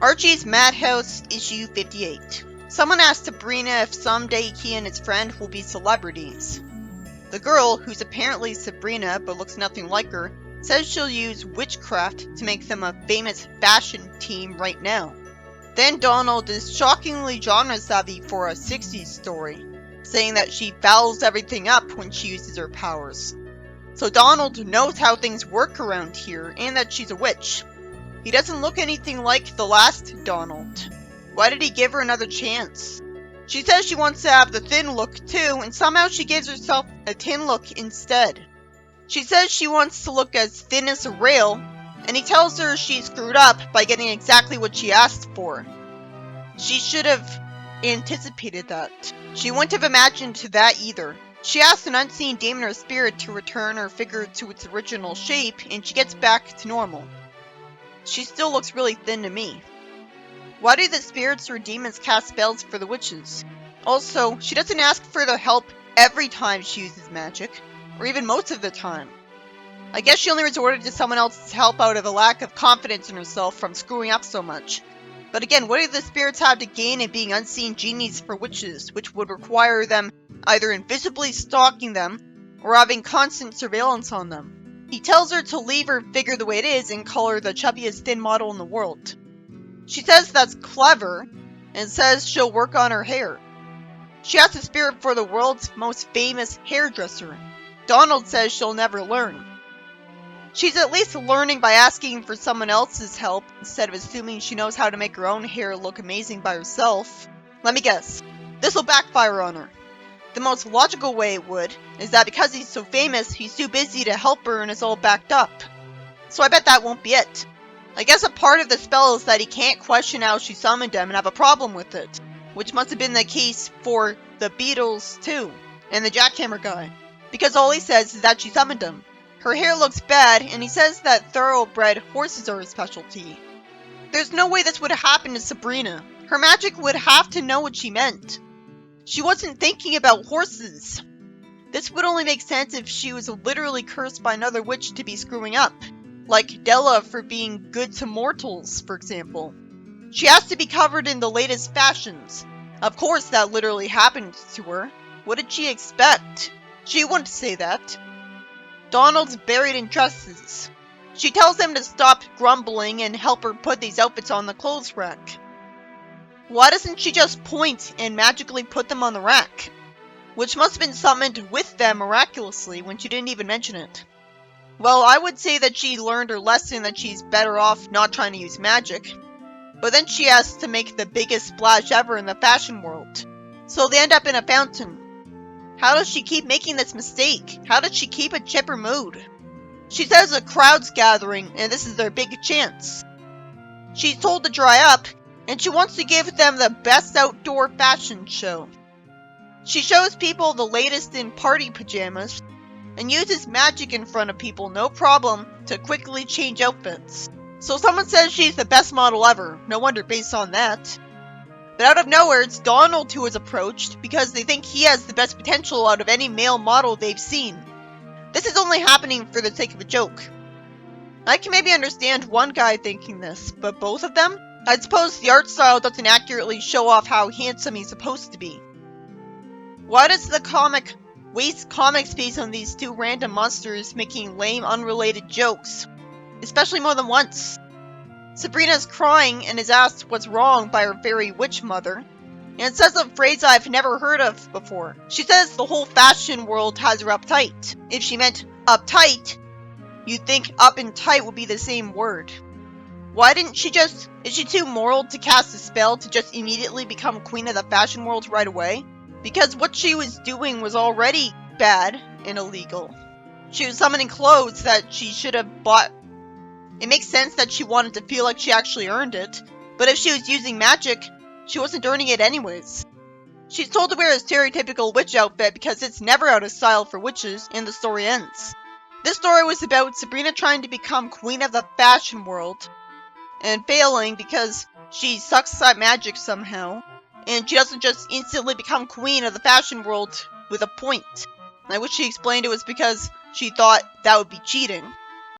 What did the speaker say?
Archie's Madhouse, issue 58. Someone asked Sabrina if someday he and his friend will be celebrities. The girl, who's apparently Sabrina but looks nothing like her, says she'll use witchcraft to make them a famous fashion team right now. Then Donald is shockingly genre savvy for a 60s story, saying that she fouls everything up when she uses her powers. So Donald knows how things work around here and that she's a witch. He doesn't look anything like the last Donald. Why did he give her another chance? She says she wants to have the thin look too, and somehow she gives herself a tin look instead. She says she wants to look as thin as a rail, and he tells her she screwed up by getting exactly what she asked for. She should have anticipated that. She wouldn't have imagined that either. She asks an unseen demon or spirit to return her figure to its original shape, and she gets back to normal. She still looks really thin to me. Why do the spirits or demons cast spells for the witches? Also, she doesn't ask for their help every time she uses magic, or even most of the time. I guess she only resorted to someone else's help out of a lack of confidence in herself from screwing up so much. But again, what do the spirits have to gain in being unseen genies for witches, which would require them either invisibly stalking them, or having constant surveillance on them? He tells her to leave her figure the way it is and call her the chubbiest thin model in the world. She says that's clever, and says she'll work on her hair. She asks the spirit for the world's most famous hairdresser. Donald says she'll never learn. She's at least learning by asking for someone else's help, instead of assuming she knows how to make her own hair look amazing by herself. Let me guess. This'll backfire on her. The most logical way it would is that because he's so famous, he's too busy to help her and is all backed up. So I bet that won't be it. I guess a part of the spell is that he can't question how she summoned him and have a problem with it, which must have been the case for the Beatles too, and the jackhammer guy, because all he says is that she summoned him. Her hair looks bad, and he says that thoroughbred horses are his specialty. There's no way this would happen to Sabrina. Her magic would have to know what she meant. She wasn't thinking about horses. This would only make sense if she was literally cursed by another witch to be screwing up. Like Della for being good to mortals, for example. She has to be covered in the latest fashions. Of course that literally happened to her. What did she expect? She wouldn't say that. Donald's buried in dresses. She tells him to stop grumbling and help her put these outfits on the clothes rack. Why doesn't she just point and magically put them on the rack? Which must have been summoned with them miraculously when she didn't even mention it. Well, I would say that she learned her lesson that she's better off not trying to use magic. But then she has to make the biggest splash ever in the fashion world. So they end up in a fountain. How does she keep making this mistake? How does she keep a chipper mood? She says a crowd's gathering and this is their big chance. She's told to dry up, and she wants to give them the best outdoor fashion show. She shows people the latest in party pajamas, and uses magic in front of people no problem to quickly change outfits. So someone says she's the best model ever, no wonder based on that. But out of nowhere, it's Donald who is approached because they think he has the best potential out of any male model they've seen. This is only happening for the sake of a joke. I can maybe understand one guy thinking this, but both of them? I suppose the art style doesn't accurately show off how handsome he's supposed to be. Why does the comic waste comic space on these two random monsters making lame, unrelated jokes? Especially more than once. Sabrina's crying and is asked what's wrong by her fairy witch mother, and says a phrase I've never heard of before. She says the whole fashion world has her uptight. If she meant uptight, you'd think up and tight would be the same word. Why didn't she just... Is she too moral to cast a spell to just immediately become queen of the fashion world right away? Because what she was doing was already bad and illegal. She was summoning clothes that she should have bought. It makes sense that she wanted to feel like she actually earned it, but if she was using magic, she wasn't earning it anyways. She's told to wear a stereotypical witch outfit because it's never out of style for witches, and the story ends. This story was about Sabrina trying to become queen of the fashion world, and failing because she sucks at magic somehow, and she doesn't just instantly become queen of the fashion world with a point. I wish she explained it was because she thought that would be cheating.